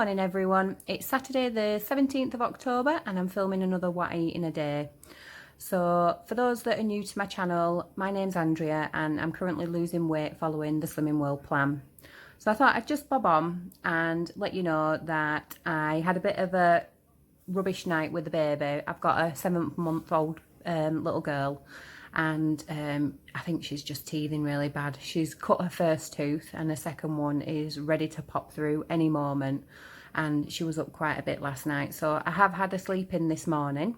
morning everyone, it's Saturday the 17th of October and I'm filming another W.I.A.T in a day. So for those that are new to my channel, my name's Andrea and I'm currently losing weight following the Slimming World plan. So I thought I'd just bob on and let you know that I had a bit of a rubbish night with the baby. I've got a 7-month-old little girl and I think she's just teething really bad. She's cut her first tooth and the second one is ready to pop through any moment, and she was up quite a bit last night, so I have had a sleep in this morning.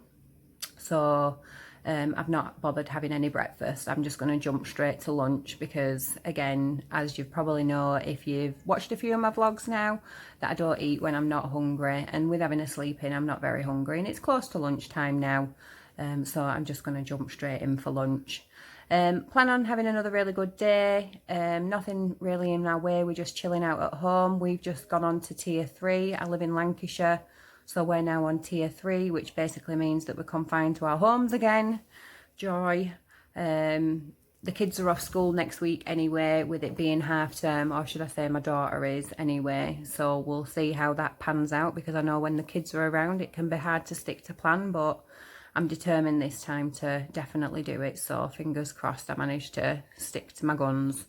So I've not bothered having any breakfast. I'm just going to jump straight to lunch because, again, as you probably know if you've watched a few of my vlogs now, that I don't eat when I'm not hungry, and with having a sleep in I'm not very hungry, and it's close to lunchtime now. So I'm just going to jump straight in for lunch. Plan on having another really good day. Nothing really in our way. We're just chilling out at home. We've just gone on to tier 3. I live in Lancashire, so we're now on tier 3, which basically means that we're confined to our homes again. Joy. The kids are off school next week anyway, with it being half term, or should I say my daughter is anyway. So we'll see how that pans out, because I know when the kids are around it can be hard to stick to plan, but I'm determined this time to definitely do it, so fingers crossed I manage to stick to my guns.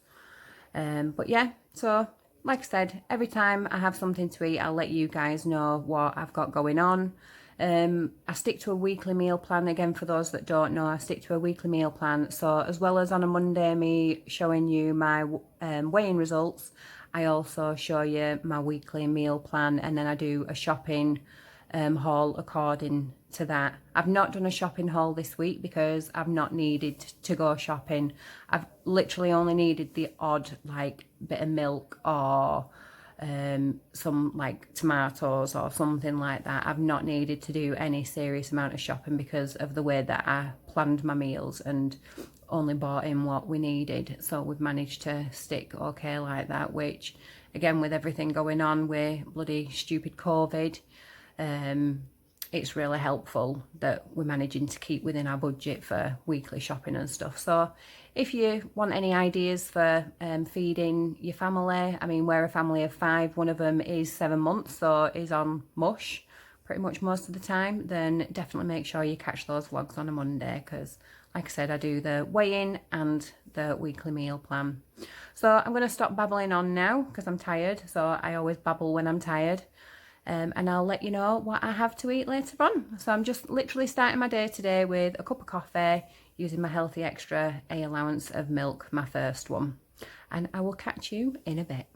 But yeah, so like I said, every time I have something to eat, I'll let you guys know what I've got going on. I stick to a weekly meal plan. Again, for those that don't know, I stick to a weekly meal plan. So as well as on a Monday me showing you my weighing results, I also show you my weekly meal plan, and then I do a shopping haul according to that. I've not done a shopping haul this week because I've not needed to go shopping. I've literally only needed the odd like bit of milk or some like tomatoes or something like that. I've not needed to do any serious amount of shopping because of the way that I planned my meals and only bought in what we needed. So we've managed to stick okay like that, which again, with everything going on with bloody stupid COVID, it's really helpful that we're managing to keep within our budget for weekly shopping and stuff. So if you want any ideas for feeding your family, I mean, we're a family of 5, one of them is 7 months, so is on mush pretty much most of the time, then definitely make sure you catch those vlogs on a Monday, because like I said, I do the weigh-in and the weekly meal plan. So I'm going to stop babbling on now because I'm tired, so I always babble when I'm tired. And I'll let you know what I have to eat later on. So I'm just literally starting my day today with a cup of coffee, using my Healthy Extra a allowance of milk, my first one. And I will catch you in a bit.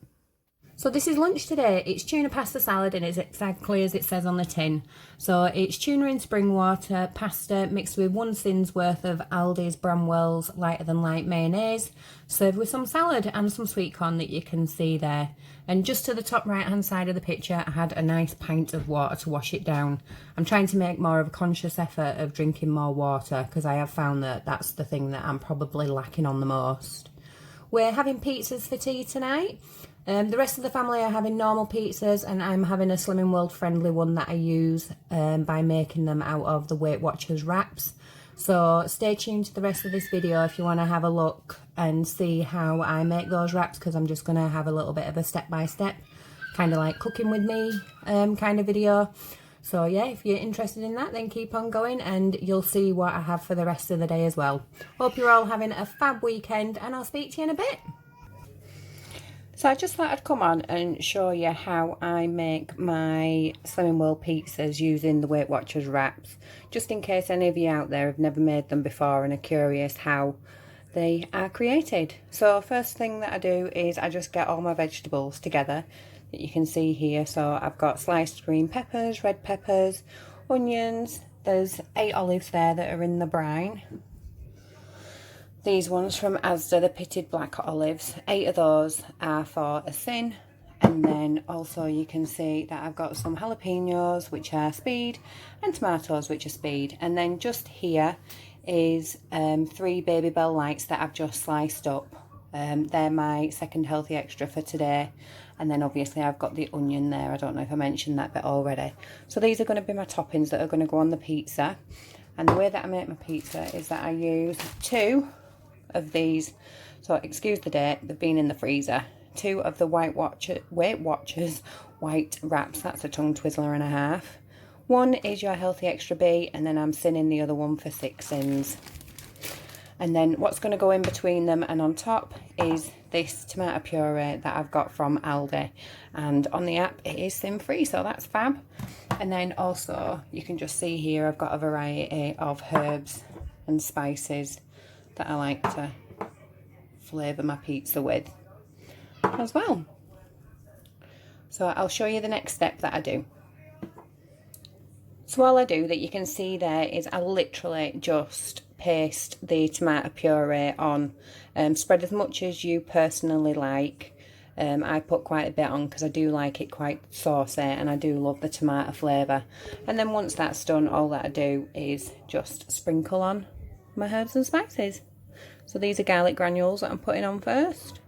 So this is lunch today. It's tuna pasta salad, and it's exactly as it says on the tin. So it's tuna in spring water, pasta mixed with 1 sin's worth of Aldi's Bramwell's lighter than light mayonnaise, served with some salad and some sweet corn that you can see there. And just to the top right hand side of the picture, I had a nice pint of water to wash it down. I'm trying to make more of a conscious effort of drinking more water, because I have found that that's the thing that I'm probably lacking on the most. We're having pizzas for tea tonight. The rest of the family are having normal pizzas, and I'm having a Slimming World friendly one that I use by making them out of the Weight Watchers wraps. So stay tuned to the rest of this video if you want to have a look and see how I make those wraps, because I'm just going to have a little bit of a step-by-step, kind of like cooking with me kind of video. So yeah, if you're interested in that, then keep on going and you'll see what I have for the rest of the day as well. Hope you're all having a fab weekend, and I'll speak to you in a bit. So I just thought I'd come on and show you how I make my Slimming World pizzas using the Weight Watchers wraps, just in case any of you out there have never made them before and are curious how they are created. So first thing that I do is I just get all my vegetables together that you can see here. So I've got sliced green peppers, red peppers, onions. There's 8 olives there that are in the brine. These ones from Asda, the pitted black olives, 8 of those are for a sin. And then also you can see that I've got some jalapenos, which are speed, and tomatoes, which are speed. And then just here is 3 Baby Bell Lights that I've just sliced up. They're my second Healthy Extra for today. And then obviously I've got the onion there. I don't know if I mentioned that bit already. So these are going to be my toppings that are going to go on the pizza. And the way that I make my pizza is that I use 2 of these. So excuse the date, they've been in the freezer 2 of the Weight Watchers white wraps. That's a tongue twizzler and a half. 1 is your Healthy Extra B, and then I'm sinning the other one for 6 sins. And then what's going to go in between them and on top is this tomato puree that I've got from Aldi. And on the app it is sin free, so that's fab. And then also you can just see here I've got a variety of herbs and spices that I like to flavour my pizza with as well. So I'll show you the next step that I do. So all I do that you can see there is I literally just paste the tomato puree on. Spread as much as you personally like. I put quite a bit on because I do like it quite saucy and I do love the tomato flavour. And then once that's done, all that I do is just sprinkle on my herbs and spices. So these are garlic granules that I'm putting on first.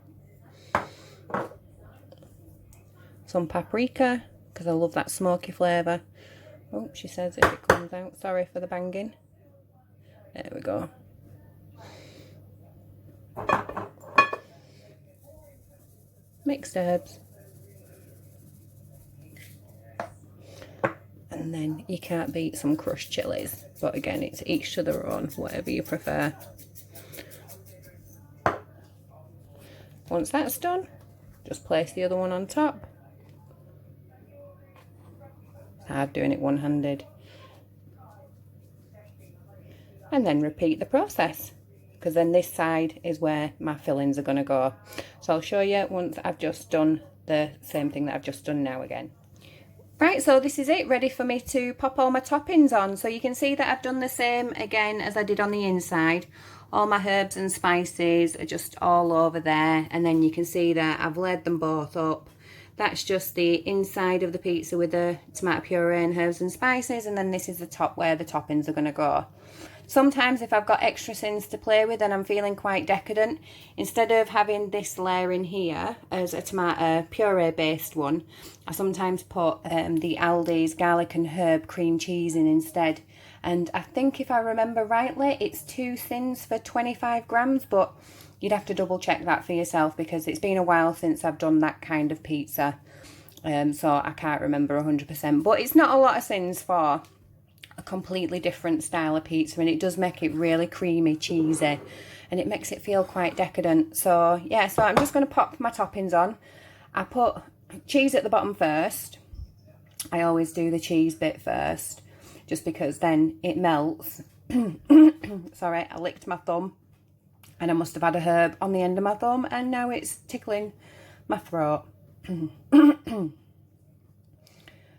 Some paprika because I love that smoky flavour. Oh, she says if it comes out. Sorry for the banging. There we go. Mixed herbs. And then you can't beat some crushed chilies. But again, it's each to their own, whatever you prefer. Once that's done, just place the other one on top. It's hard doing it one-handed. And then repeat the process, because then this side is where my fillings are going to go. So I'll show you once I've just done the same thing that I've just done now again. Right, so this is it, ready for me to pop all my toppings on. So you can see that I've done the same again as I did on the inside. All my herbs and spices are just all over there, and then you can see that I've laid them both up. That's just the inside of the pizza with the tomato puree and herbs and spices, and then this is the top where the toppings are going to go. Sometimes if I've got extra sins to play with and I'm feeling quite decadent, instead of having this layer in here as a tomato puree based one, I sometimes put the Aldi's garlic and herb cream cheese in instead. And I think if I remember rightly, it's 2 sins for 25 grams, but you'd have to double check that for yourself because it's been a while since I've done that kind of pizza. So I can't remember 100%, but it's not a lot of sins for a completely different style of pizza, and it does make it really creamy, cheesy, and it makes it feel quite decadent. So yeah, so I'm just going to pop my toppings on. I put cheese at the bottom first. I always do the cheese bit first, just because then it melts. Sorry, I licked my thumb and I must have had a herb on the end of my thumb and now it's tickling my throat.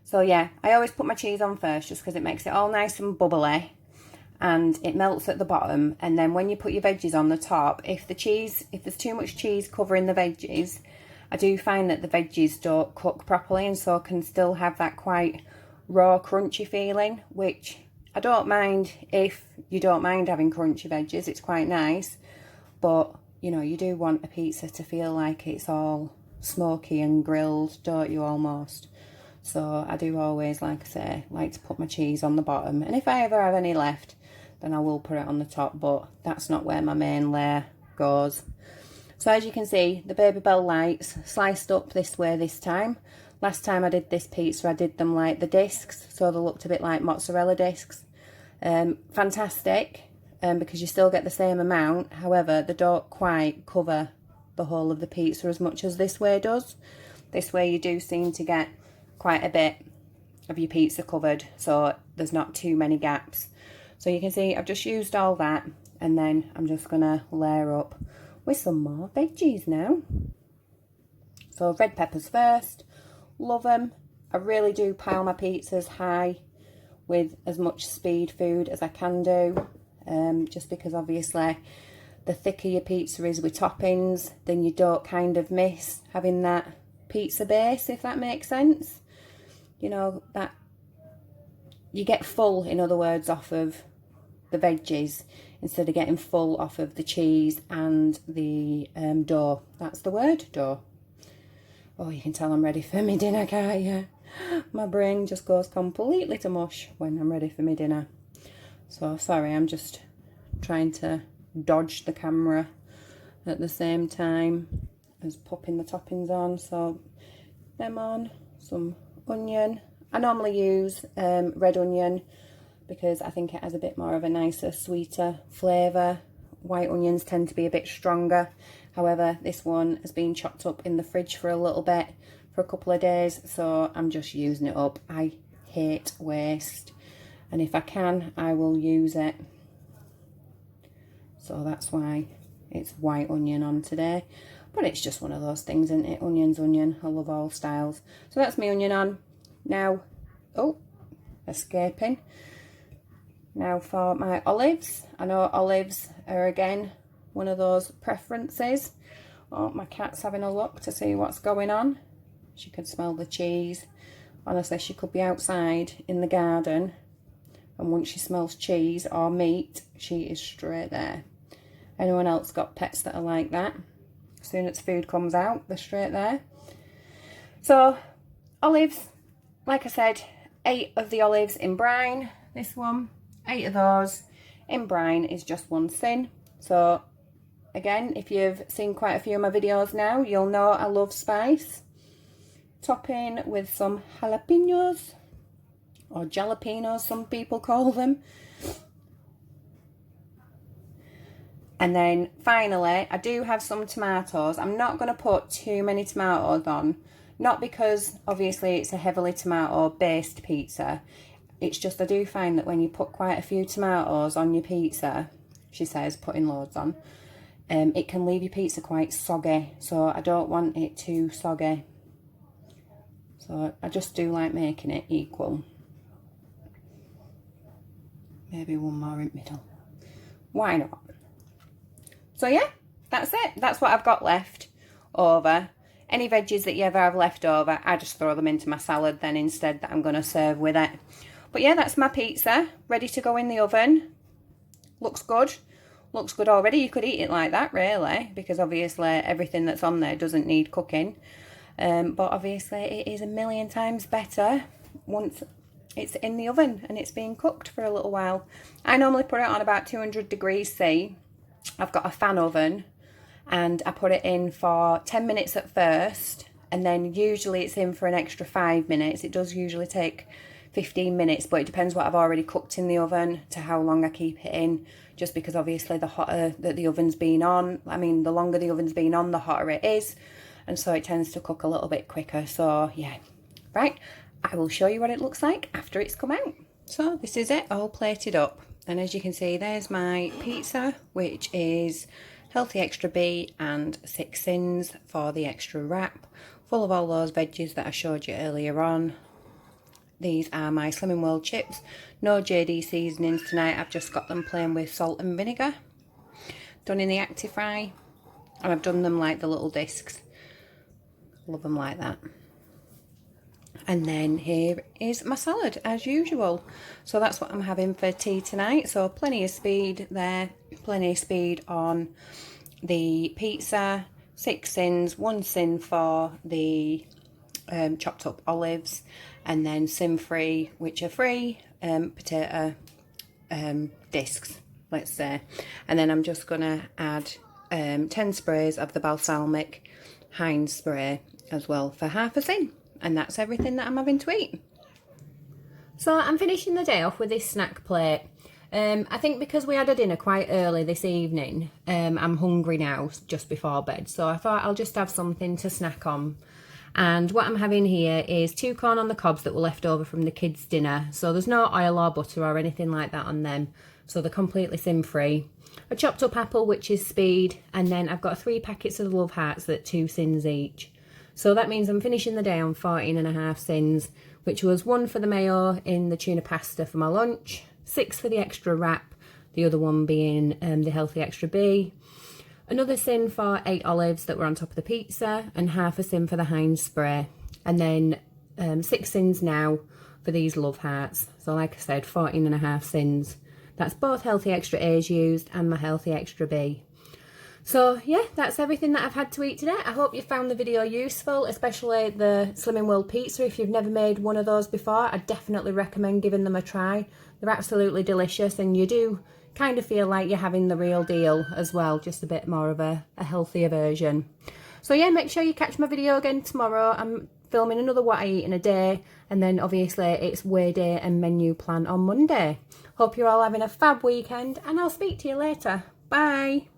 So yeah, I always put my cheese on first just because it makes it all nice and bubbly and it melts at the bottom. And then when you put your veggies on the top, if there's too much cheese covering the veggies, I do find that the veggies don't cook properly and so can still have that quite raw, crunchy feeling, which I don't mind if you don't mind having crunchy veggies. It's quite nice, but you know, you do want a pizza to feel like it's all smoky and grilled, don't you, almost? So I do always, like I say, like to put my cheese on the bottom, and if I ever have any left then I will put it on the top, but that's not where my main layer goes. So as you can see, the Baby Bell lights sliced up this way this time. Last time I did this pizza I did them like the discs, so they looked a bit like mozzarella discs. Fantastic, because you still get the same amount, however they don't quite cover the whole of the pizza as much as this way does. This way you do seem to get quite a bit of your pizza covered, so there's not too many gaps. So you can see I've just used all that, and then I'm just gonna layer up with some more veggies now. So red peppers first, love them. I really do pile my pizzas high with as much speed food as I can do, just because obviously the thicker your pizza is with toppings, then you don't kind of miss having that pizza base, if that makes sense. You know, that you get full, in other words, off of the veggies instead of getting full off of the cheese and the dough. That's the word, dough. Oh, you can tell I'm ready for my dinner, can't you? My brain just goes completely to mush when I'm ready for my dinner. So sorry, I'm just trying to dodge the camera at the same time. as popping the toppings on. So lemon, some onion. I normally use red onion because I think it has a bit more of a nicer, sweeter flavour. White onions tend to be a bit stronger. However, this one has been chopped up in the fridge for a little bit, for a couple of days, so I'm just using it up. I hate waste, and if I can, I will use it. So that's why it's white onion on today. But it's just one of those things, isn't it? Onion's onion. I love all styles. So that's my onion on. Now, oh, escaping. Now for my olives. I know olives are again one of those preferences. Oh, my cat's having a look to see what's going on. She can smell the cheese. Honestly, she could be outside in the garden, and once she smells cheese or meat, she is straight there. Anyone else got pets that are like that? As soon as food comes out, they're straight there. So, olives, like I said, 8 of the olives in brine. This one, 8 of those in brine is just 1 sin. So, again, if you've seen quite a few of my videos now, you'll know I love spice. Topping with some jalapenos, or jalapenos some people call them. And then finally, I do have some tomatoes. I'm not going to put too many tomatoes on, not because obviously it's a heavily tomato based pizza. It's just I do find that when you put quite a few tomatoes on your pizza, she says putting loads on, it can leave your pizza quite soggy. So I don't want it too soggy. So I just do like making it equal. Maybe one more in the middle. Why not? So yeah, that's it. That's what I've got left over. Any veggies that you ever have left over, I just throw them into my salad then instead that I'm going to serve with it. But yeah, that's my pizza, ready to go in the oven. Looks good. Looks good already. You could eat it like that, really, because obviously everything that's on there doesn't need cooking. But obviously it is a million times better once it's in the oven and it's being cooked for a little while. I normally put it on about 200 degrees C. I've got a fan oven and I put it in for 10 minutes at first, and then usually it's in for an extra 5 minutes. It does usually take 15 minutes, but it depends what I've already cooked in the oven to how long I keep it in, just because obviously the hotter that the oven's been on, I mean the longer the oven's been on, the hotter it is, and so it tends to cook a little bit quicker. So yeah, right, I will show you what it looks like after it's come out. So this is it all plated up, and as you can see, there's my pizza, which is healthy extra B and 6 sins for the extra wrap, full of all those veggies that I showed you earlier on. These are my Slimming World chips. No JD seasonings tonight, I've just got them plain with salt and vinegar. Done in the Actifry, and I've done them like the little discs. Love them like that. And then here is my salad as usual. So that's what I'm having for tea tonight. So plenty of speed there, plenty of speed on the pizza, 6 sins, 1 sin for the chopped up olives, and then sin free, which are free potato discs, let's say. And then I'm just gonna add 10 sprays of the balsamic Heinz spray as well for half a sin. And that's everything that I'm having to eat. So I'm finishing the day off with this snack plate. I think because we had a dinner quite early this evening, I'm hungry now just before bed. So I thought I'll just have something to snack on. And what I'm having here is 2 corn on the cobs that were left over from the kids' dinner. So there's no oil or butter or anything like that on them. So they're completely sin free. A chopped up apple, which is speed. And then I've got 3 packets of Love Hearts that 2 sins each. So that means I'm finishing the day on 14.5 sins, which was 1 for the mayo in the tuna pasta for my lunch, 6 for the extra wrap, the other one being the healthy extra B, another sin for 8 olives that were on top of the pizza, and half a sin for the Heinz spray, and then 6 sins now for these Love Hearts. So like I said, 14.5 sins. That's both healthy extra A's used and my healthy extra B. So yeah, that's everything that I've had to eat today. I hope you found the video useful, especially the Slimming World pizza. If you've never made one of those before, I definitely recommend giving them a try. They're absolutely delicious, and you do kind of feel like you're having the real deal as well, just a bit more of a healthier version. So yeah, make sure you catch my video again tomorrow. I'm filming another what I eat in a day, and then obviously it's weigh day and menu plan on Monday. Hope you're all having a fab weekend, and I'll speak to you later. Bye.